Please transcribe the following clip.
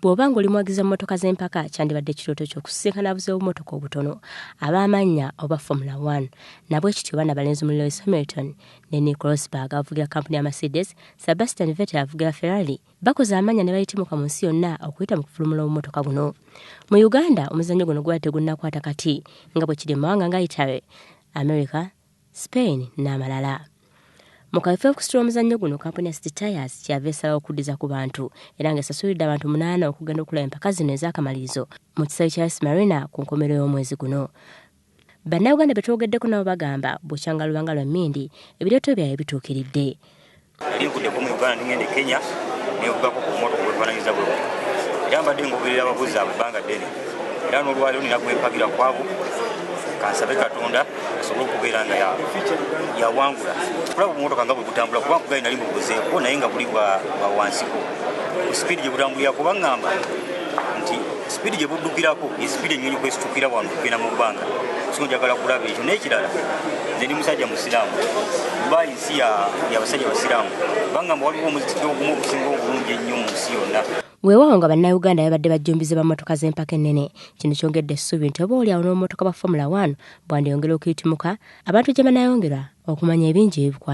bw'obanga oli muwagiza mu mmotoka z'empaka kyandibadde ekirooto ky'okusisinkana buze bw'emmotoka obutono ab'amannya oba Formula 1 nabwe kityo baana balenzi mu Lewis Hamilton ne Nico Rosberg avugira kampuni ya Mercedes, Sebastian Vettel avugira Ferrari bakoze amanya ne bayitimuka mu nsi yonna okuyita mu kufulumula obummotoka buno. Mu Uganda omuzannyo guno gwali tegunnakwata kati nga bwe kiri mu mawanga nga Italy, America, Spain n'amalala. Mu kaifo okusitula omuzannyo guno kampuni ya City Tires kyava esalawo okuddiza ku bantu era ng'esasulidde abantu 8 okugenda okulaba empaka zino ez'akamalirizo mu kisaawe kya Ice Marina ku nkomerero y'omwezi guno. Bannayuganda betwogeddeko nabo bagamba bukyanga lubanga lwa mmindi ebirooto byabwe bituukiridde. Ndikuddeko mu Uganda ngende Kenya nevugako ku mmotoka bwefaananyiza bwe era mbadde ngoberera abavuzi abo ebbanga ddene era n'olwaliro nina kwempagira kwabo kansabe Katonda asobole okubeera nga yawangula kulaba obumotoka nga bwe butambula kuba nkugali nali mubuzeeko naye nga buli bwa wansiko sipiidi gye butambulirako baŋŋamba nti sipiidi gye buddukirako esipiidi ennyonyi kwesitukira wano kugenda mu bbanga so njagala kulaba ekyo n'ekirala nze ndi musajja musiraamu dubai nsi y'abasajja basiraamu baŋŋamba waliwo omuzikiti ogumu ogusinga obulungi ennyo mu nsi yonna. Weewaawo nga bannayuganda babadde bajjumbize bammotoka z'empaka ennene kino kyongedde essuubi nti oba oliawo n'omummotoka ba Formula 1 bwandiyongera okuyitimuka abantu gye banaayongera okumanya ebingi ebikwata